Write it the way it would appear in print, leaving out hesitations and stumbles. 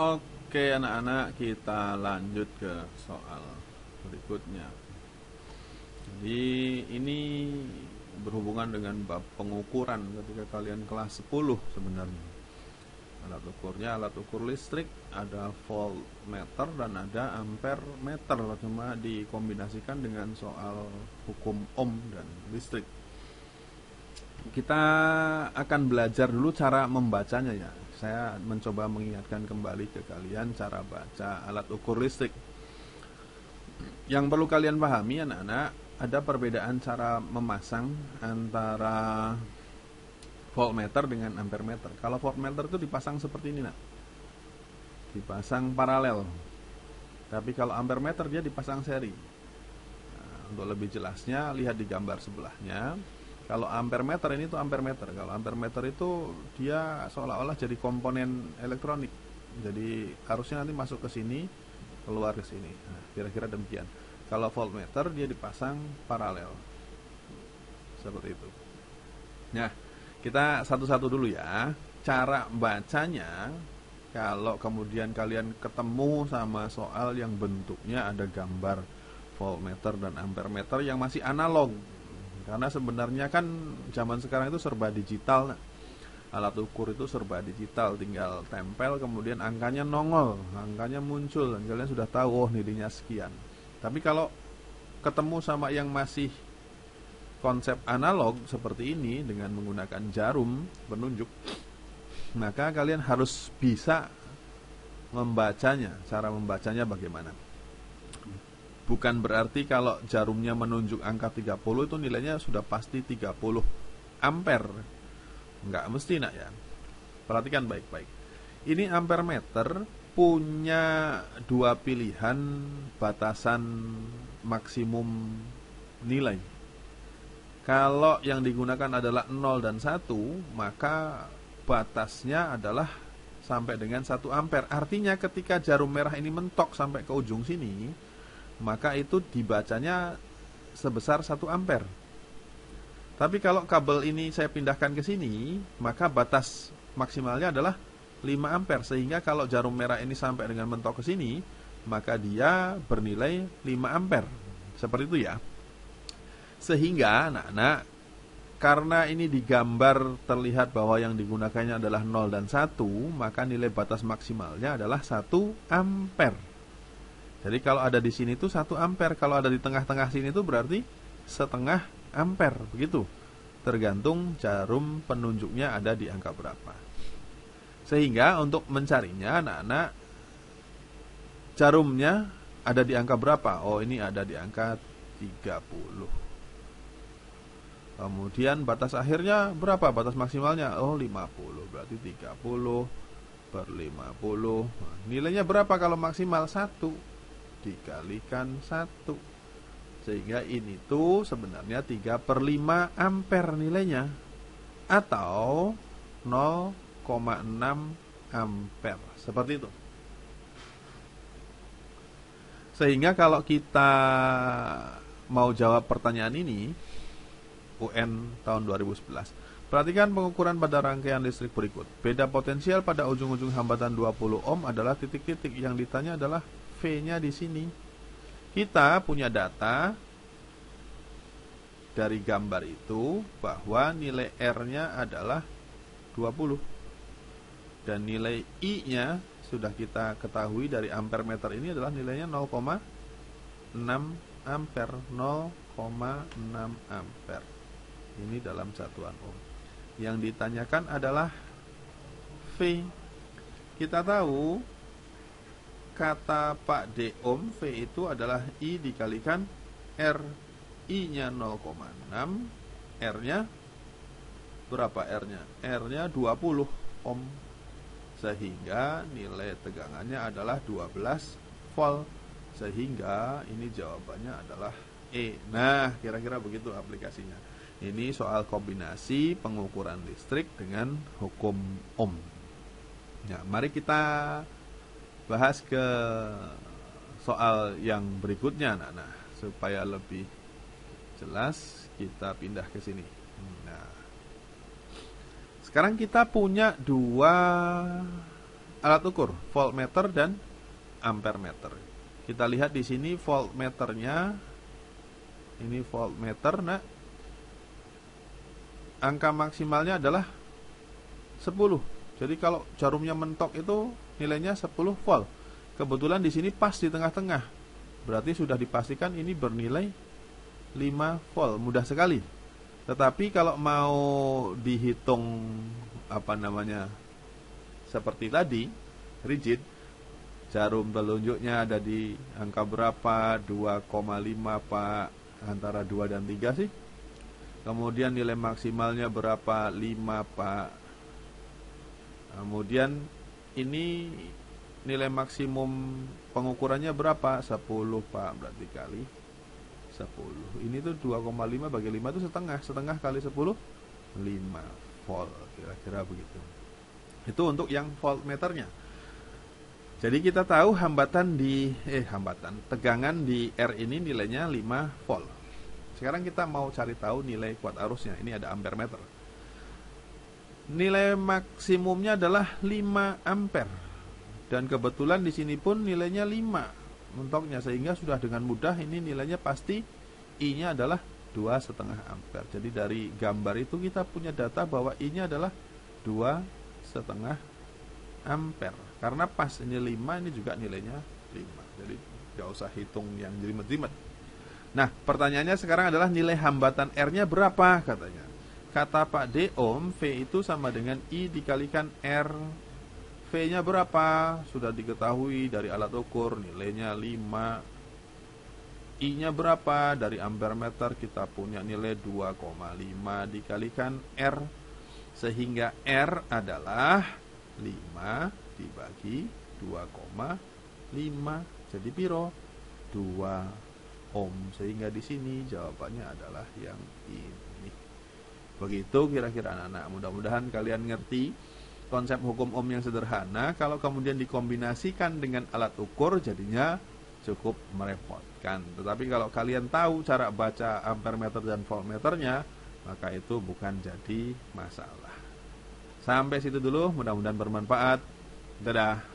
Oke anak-anak, kita lanjut ke soal berikutnya. Jadi ini berhubungan dengan bab pengukuran ketika kalian kelas 10 sebenarnya. Alat ukurnya alat ukur listrik, ada voltmeter dan ada ampere meter, cuma dikombinasikan dengan soal hukum ohm dan listrik. Kita akan belajar dulu cara membacanya ya. Saya mencoba mengingatkan kembali ke kalian cara baca alat ukur listrik. Yang perlu kalian pahami anak-anak, ada perbedaan cara memasang antara voltmeter dengan ampere meter. Kalau voltmeter itu dipasang seperti ini, nak. Dipasang paralel. Tapi kalau ampere meter dia dipasang seri. Nah, untuk lebih jelasnya lihat di gambar sebelahnya. Kalau ampere meter ini tuh ampere meter. Kalau ampere meter itu dia seolah-olah jadi komponen elektronik. Jadi arusnya nanti masuk ke sini, keluar ke sini. Nah, kira-kira demikian. Kalau voltmeter dia dipasang paralel. Seperti itu. Nah, kita satu-satu dulu ya. Cara bacanya, kalau kemudian kalian ketemu sama soal yang bentuknya ada gambar voltmeter dan ampere meter yang masih analog. Karena sebenarnya kan zaman sekarang itu serba digital. Alat ukur itu serba digital, tinggal tempel kemudian angkanya nongol, angkanya muncul dan kalian sudah tahu oh nilainya sekian. Tapi kalau ketemu sama yang masih konsep analog seperti ini dengan menggunakan jarum penunjuk, maka kalian harus bisa membacanya. Cara membacanya bagaimana? Bukan berarti kalau jarumnya menunjuk angka 30 itu nilainya sudah pasti 30 ampere. Enggak mesti nak ya. Perhatikan baik-baik. Ini ampere meter punya dua pilihan batasan maksimum nilai. Kalau yang digunakan adalah 0 dan 1, maka batasnya adalah sampai dengan 1 ampere. Artinya ketika jarum merah ini mentok sampai ke ujung sini, maka itu dibacanya sebesar 1 ampere. Tapi kalau kabel ini saya pindahkan ke sini, maka batas maksimalnya adalah 5 ampere. Sehingga kalau jarum merah ini sampai dengan mentok ke sini, maka dia bernilai 5 ampere. Seperti itu ya. Sehingga anak-anak, karena ini digambar terlihat bahwa yang digunakannya adalah 0 dan 1, maka nilai batas maksimalnya adalah 1 ampere. Jadi kalau ada di sini itu 1 ampere, kalau ada di tengah-tengah sini itu berarti setengah ampere, begitu. Tergantung jarum penunjuknya ada di angka berapa. Sehingga untuk mencarinya anak-anak, jarumnya ada di angka berapa? Oh, ini ada di angka 30. Kemudian batas akhirnya berapa? Batas maksimalnya? Oh, 50. Berarti 30 per 50. Nah, nilainya berapa kalau maksimal? 1 dikalikan 1. Sehingga ini tuh sebenarnya 3 per 5 ampere nilainya. Atau 0,6 ampere. Seperti itu. Sehingga kalau kita mau jawab pertanyaan ini, UN tahun 2011. Perhatikan pengukuran pada rangkaian listrik berikut. Beda potensial pada ujung-ujung hambatan 20 ohm adalah titik-titik. Yang ditanya adalah V-nya di sini. Kita punya data dari gambar itu bahwa nilai R-nya adalah 20. Dan nilai I-nya sudah kita ketahui dari ampere meter ini adalah nilainya 0,6 ampere. 0,6 ampere. Ini dalam satuan ohm. Yang ditanyakan adalah V. Kita tahu kata Pak D ohm, V itu adalah I dikalikan R. I-nya 0,6, R-nya berapa R-nya? R-nya 20 ohm. Sehingga nilai tegangannya adalah 12 volt. Sehingga ini jawabannya adalah E. Nah, kira-kira begitu aplikasinya. Ini soal kombinasi pengukuran listrik dengan hukum ohm. Ya, mari kita bahas ke soal yang berikutnya, anak-anak, supaya lebih jelas. Kita pindah ke sini. Nah, sekarang kita punya dua alat ukur, voltmeter dan ampermeter. Kita lihat di sini voltmeternya, ini voltmeter. Nah, angka maksimalnya adalah 10. Jadi kalau jarumnya mentok itu nilainya 10 volt. Kebetulan di sini pas di tengah-tengah. Berarti sudah dipastikan ini bernilai 5 volt. Mudah sekali. Tetapi kalau mau dihitung seperti tadi, rigid, jarum telunjuknya ada di angka berapa? 2,5 Pak, antara 2 dan 3 sih. Kemudian nilai maksimalnya berapa? 5 Pak. Kemudian ini nilai maksimum pengukurannya berapa? 10 Pak, berarti kali 10. Ini tuh 2,5 bagi 5 itu setengah. Setengah kali 10, 5 volt. Kira-kira begitu. Itu untuk yang voltmeternya. Jadi kita tahu tegangan di R ini nilainya 5 volt. Sekarang kita mau cari tahu nilai kuat arusnya. Ini ada ampermeter. Nilai maksimumnya adalah 5 ampere. Dan kebetulan di sini pun nilainya 5 mentoknya, sehingga sudah dengan mudah ini nilainya pasti I-nya adalah 2,5 ampere. Jadi dari gambar itu kita punya data bahwa I-nya adalah 2,5 ampere. Karena pas ini 5, ini juga nilainya 5. Jadi gak usah hitung yang jelimet-jelimet. Nah, pertanyaannya sekarang adalah nilai hambatan R-nya berapa katanya. Kata Pak D, ohm, V itu sama dengan I dikalikan R. V-nya berapa? Sudah diketahui dari alat ukur, nilainya 5. I-nya berapa? Dari ampermeter kita punya nilai 2,5 dikalikan R. Sehingga R adalah 5 dibagi 2,5. Jadi piro? 2 ohm. Sehingga di sini jawabannya adalah yang ini. Begitu kira-kira anak-anak. Mudah-mudahan kalian ngerti konsep hukum ohm yang sederhana. Kalau kemudian dikombinasikan dengan alat ukur, jadinya cukup merepotkan. Tetapi kalau kalian tahu cara baca ampermeter dan voltmeternya, maka itu bukan jadi masalah. Sampai situ dulu, mudah-mudahan bermanfaat. Dadah.